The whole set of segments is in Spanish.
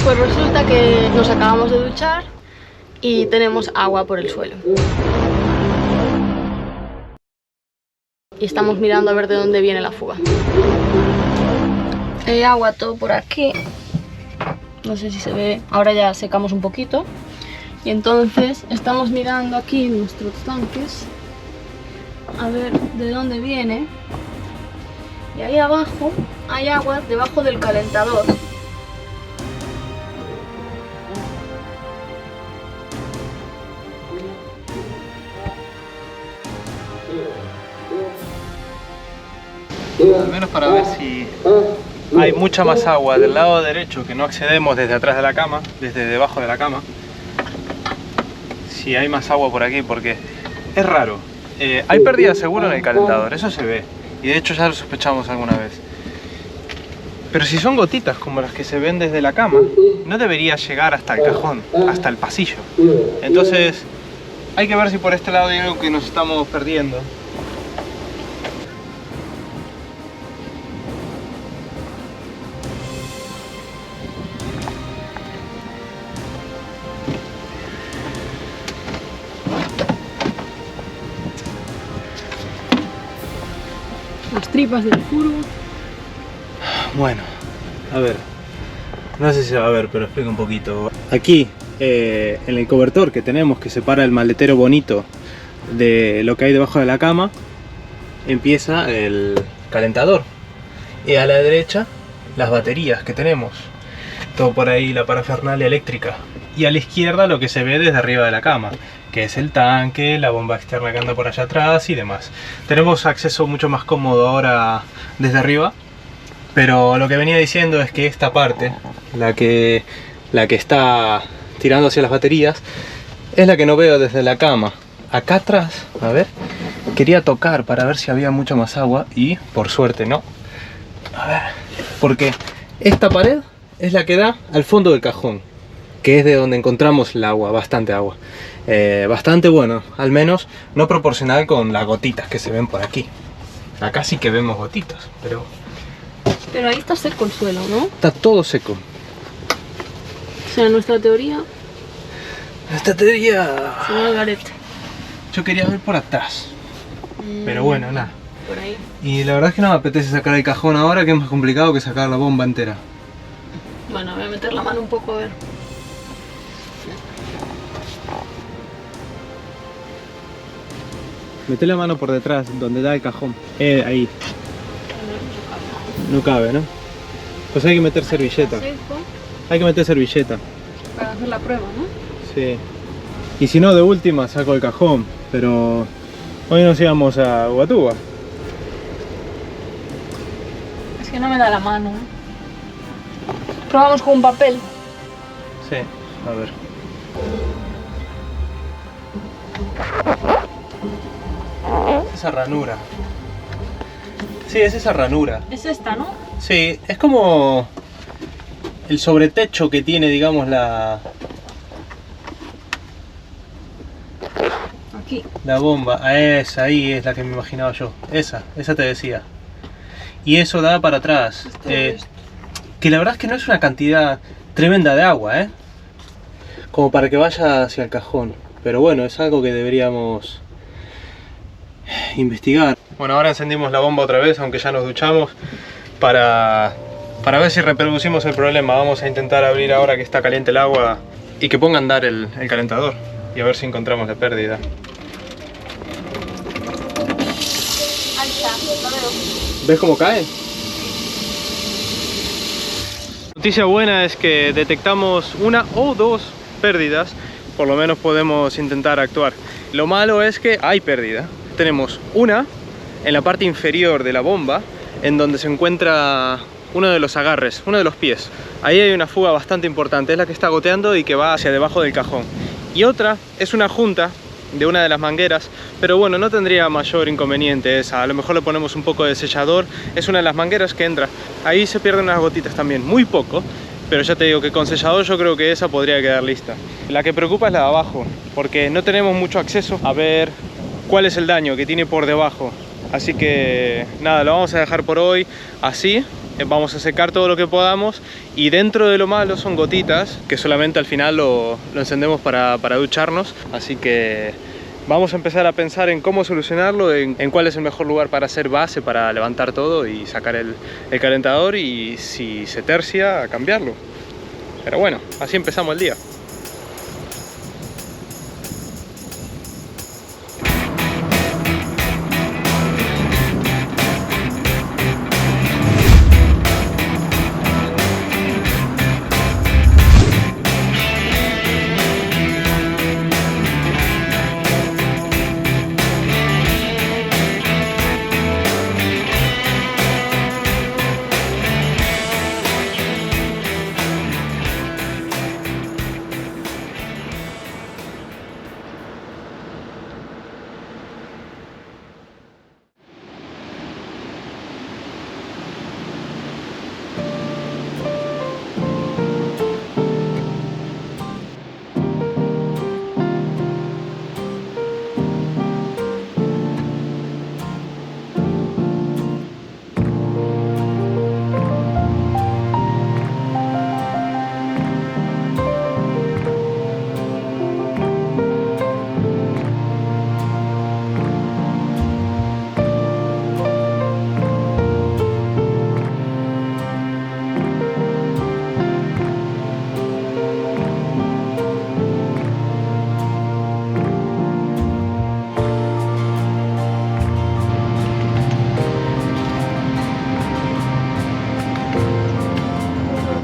Pues resulta que nos acabamos de duchar y tenemos agua por el suelo. Y estamos mirando a ver de dónde viene la fuga. Hay agua todo por aquí. No sé si se ve. Ahora ya secamos un poquito. Y entonces estamos mirando aquí nuestros tanques a ver de dónde viene. Y ahí abajo hay agua debajo del calentador. Al menos para ver si hay mucha más agua del lado derecho, que no accedemos desde atrás de la cama, desde debajo de la cama. Si hay más agua por aquí, porque es raro. Hay pérdida seguro en el calentador, eso se ve. Y de hecho ya lo sospechamos alguna vez. Pero si son gotitas como las que se ven desde la cama, no debería llegar hasta el cajón, hasta el pasillo. Entonces hay que ver si por este lado hay algo que nos estamos perdiendo. Las tripas del furo. Bueno, a ver, no sé si se va a ver, pero explico un poquito. Aquí, en el cobertor que tenemos que separa el maletero bonito de lo que hay debajo de la cama, empieza el calentador. Y a la derecha, las baterías que tenemos. Todo por ahí, la parafernalia eléctrica. Y a la izquierda lo que se ve desde arriba de la cama, que es el tanque, la bomba externa que anda por allá atrás y demás. Tenemos acceso mucho más cómodo ahora desde arriba, pero lo que venía diciendo es que esta parte, la que está tirando hacia las baterías, es la que no veo desde la cama. Acá atrás, a ver, quería tocar para ver si había mucha más agua y por suerte no. A ver, porque esta pared es la que da al fondo del cajón, que es de donde encontramos el agua, bastante agua. Bastante bueno, al menos no proporcional con las gotitas que se ven por aquí. Acá sí que vemos gotitas, pero ahí está seco el suelo, ¿no? está todo seco. O sea, nuestra teoría Esta teoría... se va al garete. Yo quería ver por atrás, pero bueno, nada. Por ahí. Y la verdad es que no me apetece sacar el cajón ahora, que es más complicado que sacar la bomba entera. Bueno, voy a meter la mano un poco a ver. Mete la mano por detrás, donde da el cajón. Ahí. No cabe, ¿no? Pues hay que meter servilleta. Hay que meter servilleta. Para hacer la prueba, ¿no? Sí. Y si no, de última saco el cajón. Pero hoy nos íbamos a Ubatuba. Es que no me da la mano, ¿eh? Probamos con un papel. Sí, a ver. Esa ranura. Sí, es esa ranura. Es esta, ¿no? Sí, es como el sobretecho que tiene, digamos, Aquí. la bomba. Esa, ahí es la que me imaginaba yo. Esa te decía. Y eso da para atrás. Que la verdad es que no es una cantidad tremenda de agua, ¿eh? Como para que vaya hacia el cajón. Pero bueno, es algo que deberíamos investigar. Bueno, ahora encendimos la bomba otra vez, aunque ya nos duchamos, para ver si reproducimos el problema. Vamos a intentar abrir ahora que está caliente el agua y que ponga a andar el calentador y a ver si encontramos la pérdida. Ahí está, lo veo. ¿Ves cómo cae? Noticia buena es que detectamos una o dos pérdidas, por lo menos podemos intentar actuar. Lo malo es que hay pérdida. Tenemos una en la parte inferior de la bomba, en donde se encuentra uno de los agarres, uno de los pies. Ahí hay una fuga bastante importante, es la que está goteando y que va hacia debajo del cajón. Y otra es una junta de una de las mangueras, pero bueno, no tendría mayor inconveniente esa. A lo mejor le ponemos un poco de sellador. Es una de las mangueras que entra. Ahí se pierden unas gotitas también, muy poco, pero ya te digo que con sellador yo creo que esa podría quedar lista. La que preocupa es la de abajo, porque no tenemos mucho acceso a ver cuál es el daño que tiene por debajo. Así que nada, lo vamos a dejar por hoy así vamos a secar todo lo que podamos, y dentro de lo malo son gotitas que solamente al final lo encendemos para ducharnos. Así que vamos a empezar a pensar en cómo solucionarlo, en cuál es el mejor lugar para hacer base, para levantar todo y sacar el calentador, y si se tercia, a cambiarlo. Pero bueno, así empezamos el día.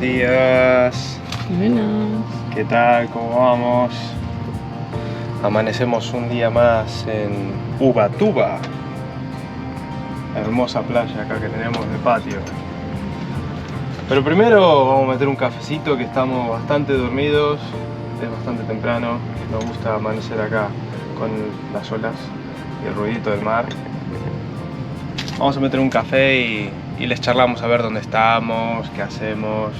Días. Buenas. ¿Qué tal? ¿Cómo vamos? Amanecemos un día más en Ubatuba, hermosa playa acá que tenemos de patio. Pero primero vamos a meter un cafecito, que estamos bastante dormidos, es bastante temprano, nos gusta amanecer acá con las olas y el ruidito del mar. Vamos a meter un café y les charlamos a ver dónde estamos, qué hacemos,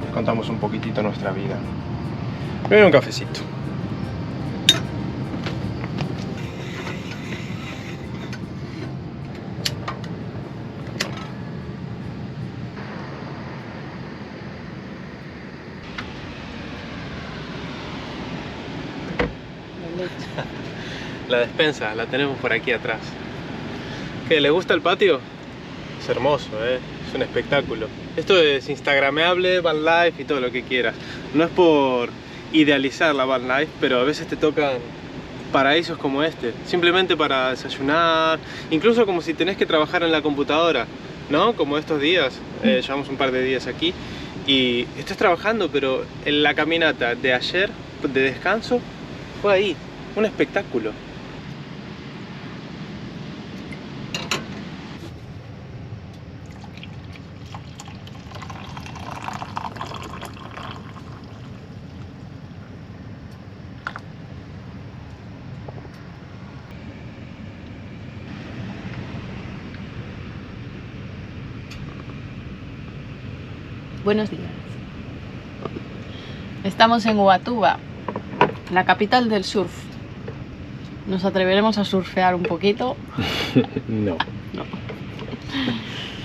les contamos un poquitito nuestra vida. Primero un cafecito. La despensa la tenemos por aquí atrás. ¿Qué? ¿Le gusta el patio? Es hermoso, es un espectáculo. Esto es instagrameable, van life y todo lo que quieras. No es por idealizar la van life, pero a veces te tocan paraísos como este, simplemente para desayunar, incluso como si tenés que trabajar en la computadora, ¿no? Como estos días, llevamos un par de días aquí y estás trabajando, pero en la caminata de ayer de descanso fue ahí, un espectáculo. Buenos días. Estamos en Ubatuba, la capital del surf. ¿Nos atreveremos a surfear un poquito? No. No.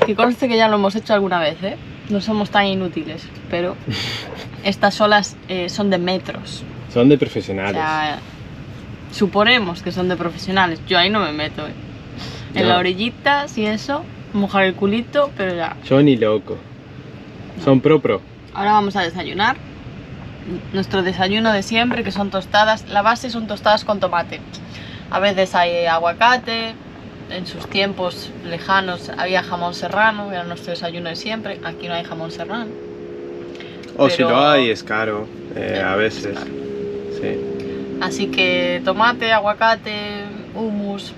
Que conste que ya lo hemos hecho alguna vez, ¿eh? No somos tan inútiles, pero estas olas son de metros. Son de O profesionales. sea, suponemos que son de profesionales. Yo ahí no me meto, ¿eh? En No. la orillita, si eso, mojar el culito, pero ya. Yo ni loco. Son pro. Ahora vamos a desayunar. Nuestro desayuno de siempre, que son tostadas. La base son tostadas con tomate. A veces hay aguacate. En sus tiempos lejanos había jamón serrano, era nuestro desayuno de siempre. Aquí no hay jamón serrano. O si Pero- lo hay, es caro, a veces. es caro. Sí. Así que tomate, aguacate, hummus,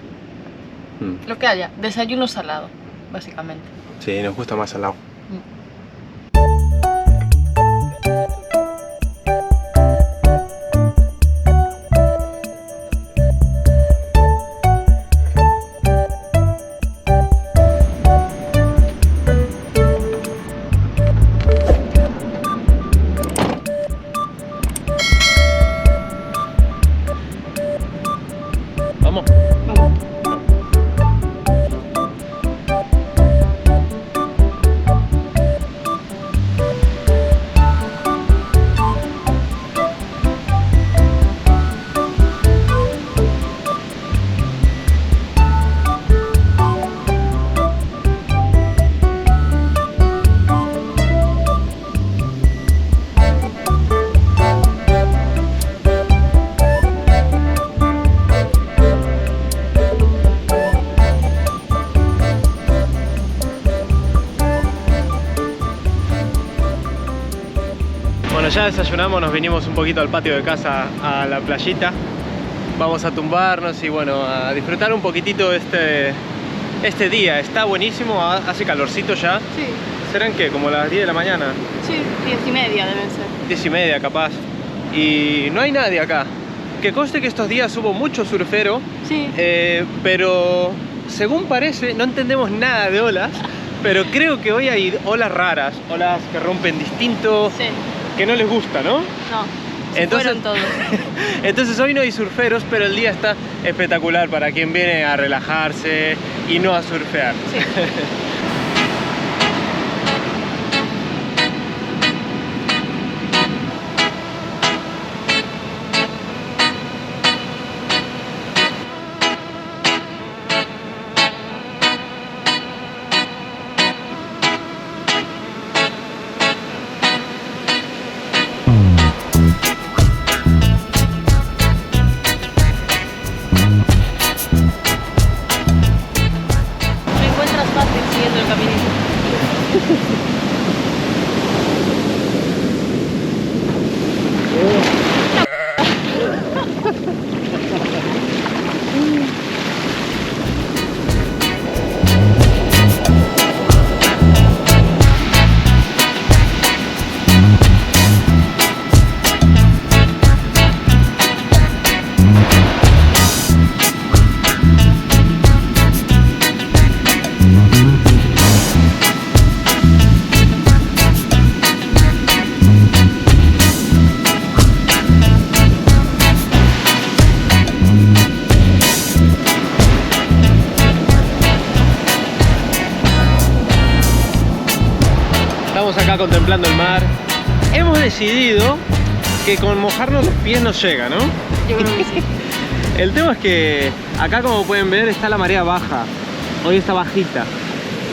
Mm. lo que haya. Desayuno salado, básicamente. Sí, nos gusta más salado. Vamos. Vamos. Bueno, ya desayunamos, nos vinimos un poquito al patio de casa, a la playita. Vamos a tumbarnos y bueno, a disfrutar un poquitito este día. Está buenísimo, hace calorcito ya. Sí. ¿Serán qué? ¿Como las 10 de la mañana? Sí, 10:30 deben ser. 10:30 capaz. Y no hay nadie acá. Que conste que estos días hubo mucho surfero. Sí. Pero según parece, no entendemos nada de olas. Pero creo que hoy hay olas raras, olas que rompen distinto, Sí. que no les gusta, ¿no? No. Se fueron todos. Entonces hoy no hay surferos, pero el día está espectacular para quien viene a relajarse y no a surfear. Sí. Me encuentras fácil siguiendo el caminito. Estamos acá contemplando el mar. Hemos decidido que con mojarnos los pies nos llega, ¿no? Yo creo que sí. El tema es que acá, como pueden ver, está la marea baja. Hoy está bajita.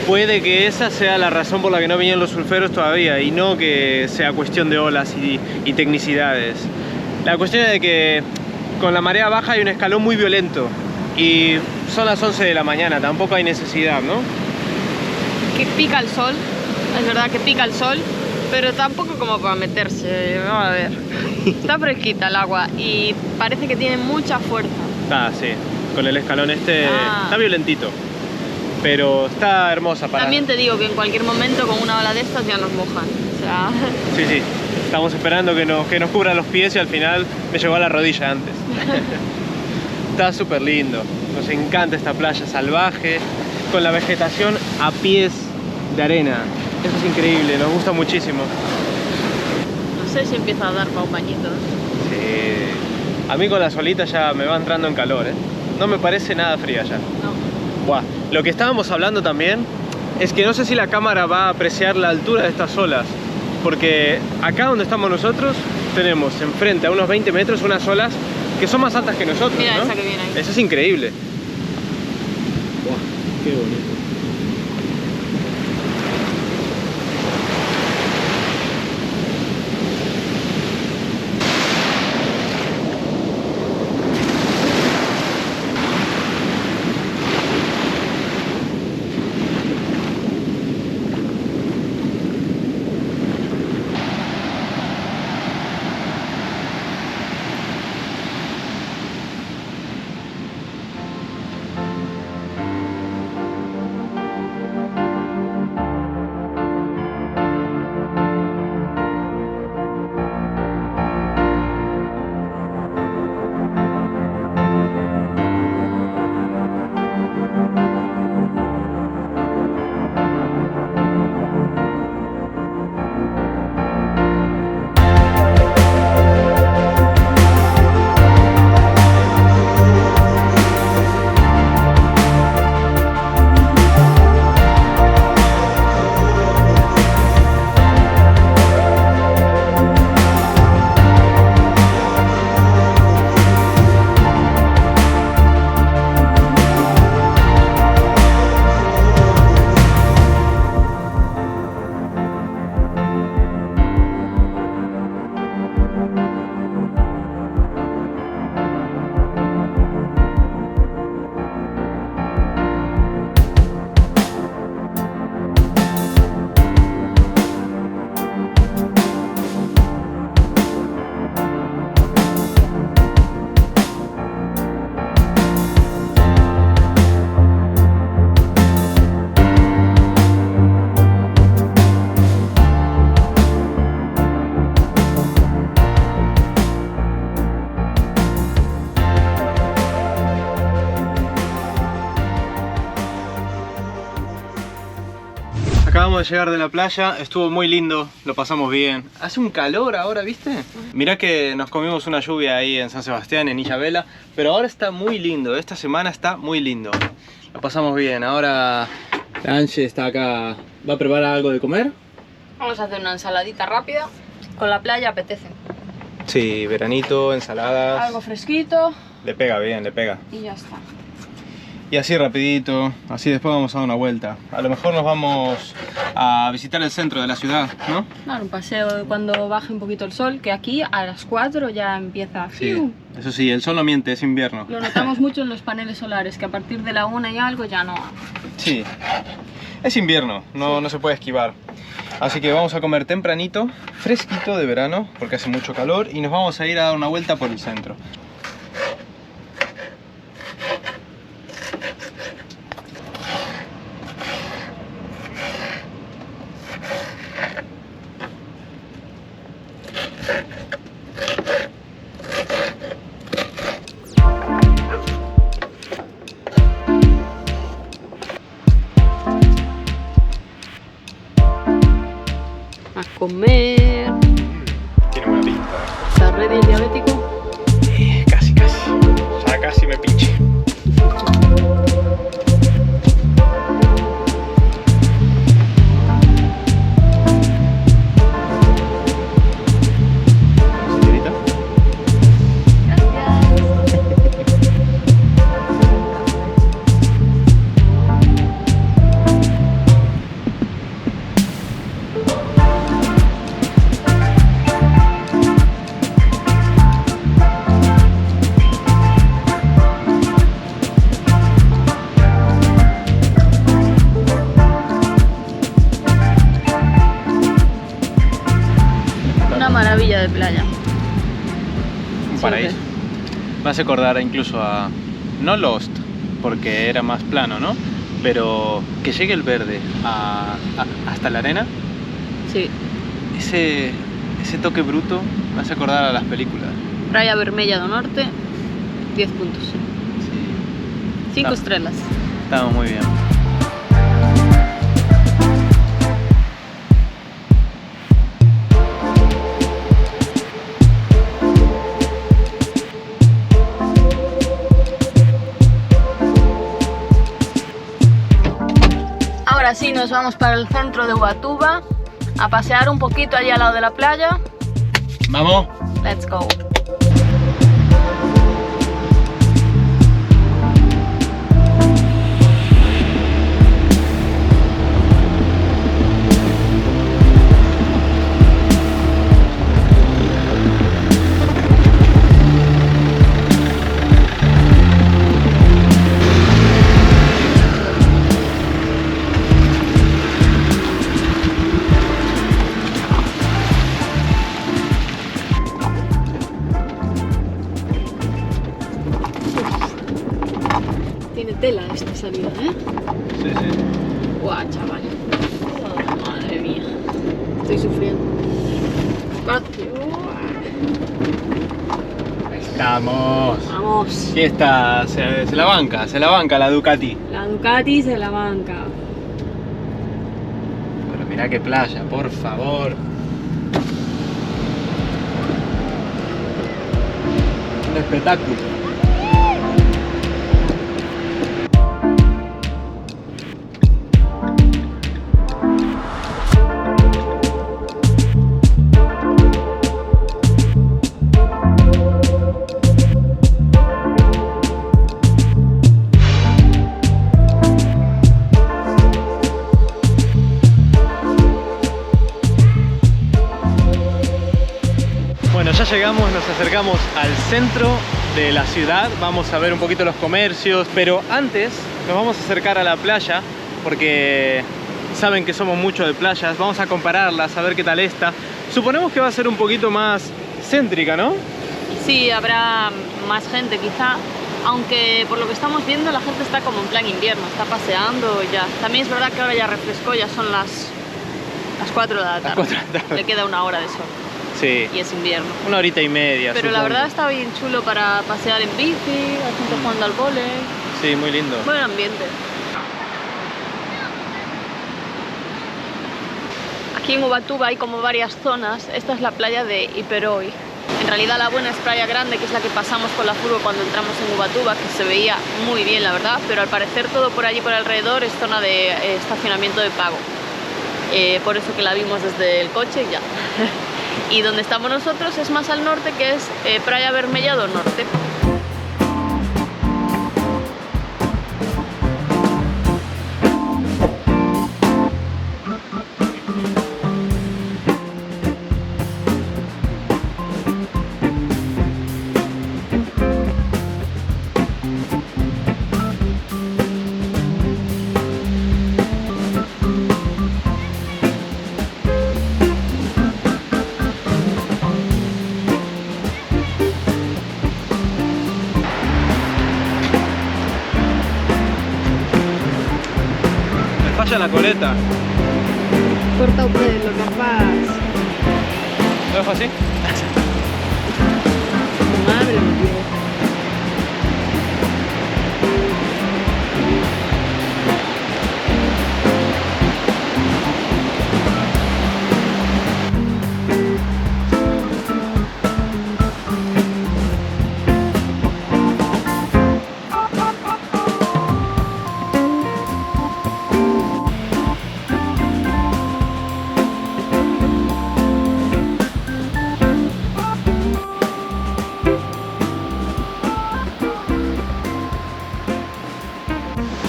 Puede que esa sea la razón por la que no vinieron los surferos todavía y no que sea cuestión de olas y tecnicidades. La cuestión es de que con la marea baja hay un escalón muy violento y son las 11 de la mañana, tampoco hay necesidad, ¿no? Que pica el sol. Es verdad que pica el sol, pero tampoco como para meterse. Vamos a ver. Está fresquita el agua y parece que tiene mucha fuerza. Ah, sí, con el escalón este Ah. está violentito, pero está hermosa para... También te digo que en cualquier momento con una ola de estas ya nos mojan. O sea, Sí, sí, estamos esperando que nos cubran los pies y al final me llegó a la rodilla antes. Está súper lindo, nos encanta esta playa salvaje, con la vegetación a pies de arena. Eso es increíble, nos gusta muchísimo. no sé si empieza a dar para un bañito. Sí. A mí con la solita ya me va entrando en calor, ¿eh? No me parece nada fría ya. No. Buah. Lo que estábamos hablando también es que no sé si la cámara va a apreciar la altura de estas olas, porque acá donde estamos nosotros tenemos enfrente a unos 20 metros unas olas que son más altas que nosotros. Mira ¿no? esa que viene ahí. Eso es increíble. Buah, qué bonito. de llegar de la playa, estuvo muy lindo, lo pasamos bien. Hace un calor ahora, ¿viste? Mirá que nos comimos una lluvia ahí en San Sebastián, en Ilhabela, pero ahora está muy lindo, esta semana está muy lindo. Lo pasamos bien, ahora la Angie está acá, ¿va a preparar algo de comer? Vamos a hacer una ensaladita rápida, con la playa apetece. Sí, veranito, ensaladas. Algo fresquito. Le pega bien, le pega. Y ya está. Y así rapidito, así después vamos a dar una vuelta. A lo mejor nos vamos a visitar el centro de la ciudad, ¿no? Dar un paseo cuando baje un poquito el sol, que aquí a las 4 ya empieza. Sí, eso sí, el sol no miente, es invierno. Lo notamos mucho en los paneles solares, que a partir de la 1 y algo ya no. Sí, es invierno, no se puede esquivar. Así que vamos a comer tempranito, fresquito de verano, porque hace mucho calor, y nos vamos a ir a dar una vuelta por el centro. A comer. Tiene buena pinta. ¿Estás ready el diabético? Casi, ya casi me pinché. Señorita. Una maravilla de playa. Un paraíso. Me hace acordar incluso a, no Lost, porque era más plano, ¿no? Pero que llegue el verde hasta la arena, Sí. ese toque bruto me hace acordar a las películas. Praia Vermella do Norte, 10 puntos. Sí, 5 Ah. estrellas. estamos muy bien. Ahora sí, nos vamos para el centro de Ubatuba a pasear un poquito allí al lado de la playa. ¡Vamos! Let's go. Tiene tela esta salida, ¿eh? Sí, sí. Guau, chaval. Oh, madre mía. Estoy sufriendo. Espacio. Estamos. Vamos. Aquí está, se la banca la Ducati. La Ducati se la banca. Pero mirá qué playa, por favor. Un espectáculo. Bueno, ya llegamos, nos acercamos al centro de la ciudad, vamos a ver un poquito los comercios, pero antes nos vamos a acercar a la playa porque saben que somos mucho de playas, vamos a compararlas, a ver qué tal está. Suponemos que va a ser un poquito más céntrica, ¿no? Sí, habrá más gente quizá, aunque por lo que estamos viendo la gente está como en plan invierno, está paseando ya. También es verdad que ahora ya refrescó, ya son las 4 de la tarde. 4 de la tarde. Le queda una hora de sol Sí, y es invierno. una horita y media. Pero la supongo. verdad está bien chulo para pasear en bici, la gente jugando al vóley. Sí, muy lindo. Buen ambiente. Aquí en Ubatuba hay como varias zonas. Esta es la playa de Iperoy. En realidad la buena es Playa Grande, que es la que pasamos con la furgo cuando entramos en Ubatuba, que se veía muy bien, la verdad, pero al parecer todo por allí por alrededor es zona de estacionamiento de pago. Por eso que la vimos desde el coche y ya. Y donde estamos nosotros es más al norte, que es Praia Vermella do Norte. Falla la coleta. Corta un pelo, capaz. ¿Lo dejo así? Madre mía.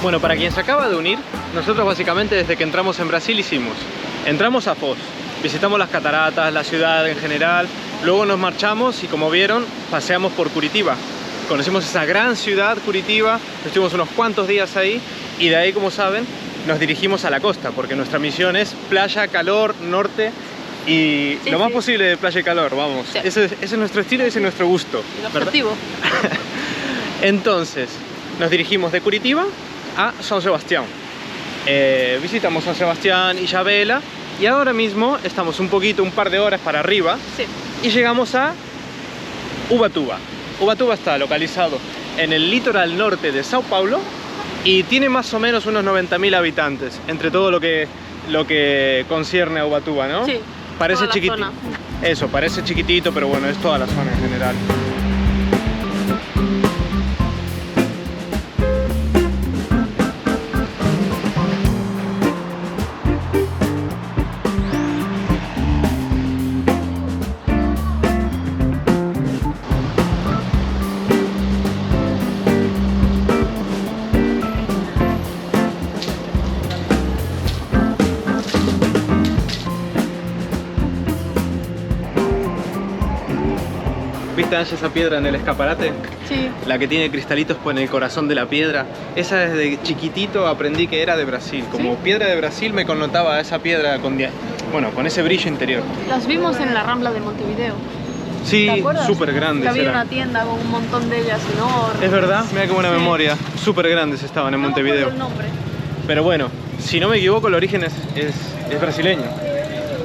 Bueno, para quien se acaba de unir, nosotros básicamente desde que entramos en Brasil entramos a Foz, visitamos las cataratas, la ciudad en general, luego nos marchamos y como vieron, paseamos por Curitiba. Conocimos esa gran ciudad, Curitiba, estuvimos unos cuantos días ahí y de ahí, como saben, nos dirigimos a la costa, porque nuestra misión es playa, calor, norte y lo más posible de playa y calor, vamos. Sí. Ese es nuestro estilo y ese es nuestro gusto. El objetivo. Entonces, nos dirigimos de Curitiba a San Sebastián. Visitamos San Sebastián y Ilhabela y ahora mismo estamos un par de horas para arriba Sí. y llegamos a Ubatuba. Ubatuba está localizado en el litoral norte de Sao Paulo y tiene más o menos unos 90.000 habitantes, entre todo lo que concierne a Ubatuba, ¿no? Sí, parece toda la chiquitito. zona. Eso, parece chiquitito, pero bueno, es toda la zona en general. ¿Viste, Ange, esa piedra en el escaparate? Sí. La que tiene cristalitos en el corazón de la piedra. Esa desde chiquitito aprendí que era de Brasil. Como piedra de Brasil me connotaba esa piedra con ese brillo interior. Las vimos en la Rambla de Montevideo. Sí, ¿Te acuerdas? súper grandes Que había eran. una tienda con un montón de ellas enormes. Es verdad, mira qué buena Sí. memoria. Súper grandes estaban en No me acuerdo Montevideo. el nombre. Pero bueno, si no me equivoco, el origen es brasileño.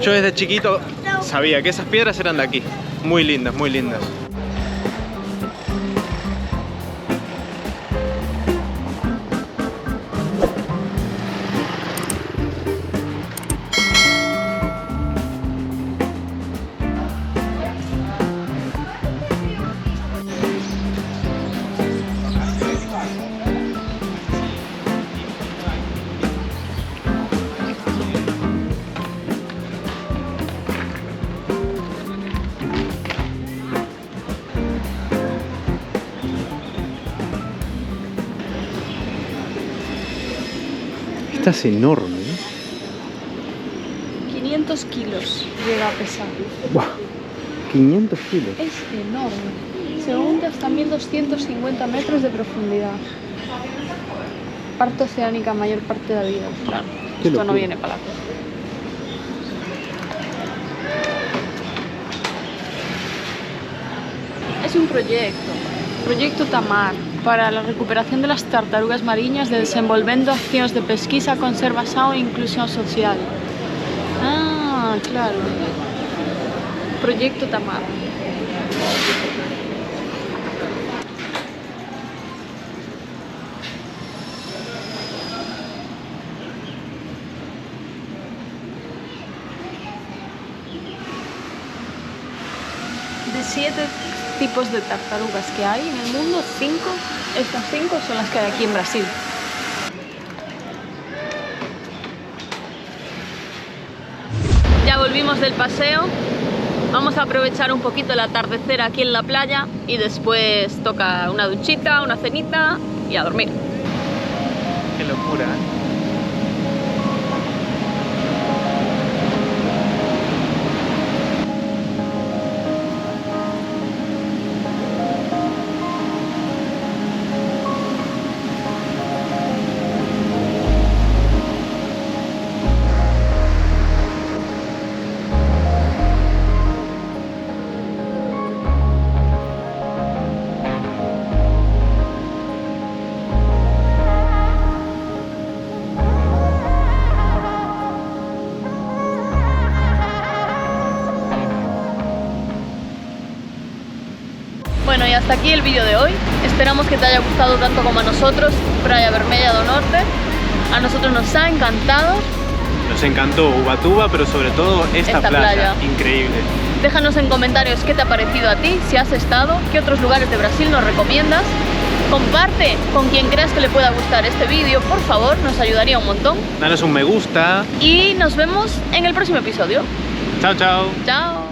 Yo desde chiquito sabía que esas piedras eran de aquí. Muy lindas, muy lindas. Esta es enorme, ¿eh? 500 kilos llega a pesar. ¡Buah! 500 kilos. Es enorme. Se hunde hasta 1250 metros de profundidad. Parte oceánica mayor parte de la vida. Claro, Qué esto no locura. viene para la cosa. Es un proyecto Tamar, para la recuperación de las tartarugas mariñas desenvolvendo accións de pesquisa, conservación e inclusión social. Ah, claro. Proyecto Tamar. de 7 tipos de tartarugas que hay en el mundo, 5, estas 5 son las que hay aquí en Brasil. Ya volvimos del paseo, vamos a aprovechar un poquito el atardecer aquí en la playa y después toca una duchita, una cenita y a dormir. Qué locura, ¿eh? Bueno, y hasta aquí el vídeo de hoy. Esperamos que te haya gustado tanto como a nosotros, Praia Vermelha do Norte. A nosotros nos ha encantado. Nos encantó Ubatuba, pero sobre todo esta playa. Increíble. Déjanos en comentarios qué te ha parecido a ti, si has estado, qué otros lugares de Brasil nos recomiendas. Comparte con quien creas que le pueda gustar este vídeo, por favor, nos ayudaría un montón. Danos un me gusta. Y nos vemos en el próximo episodio. Chao, chao. Chao.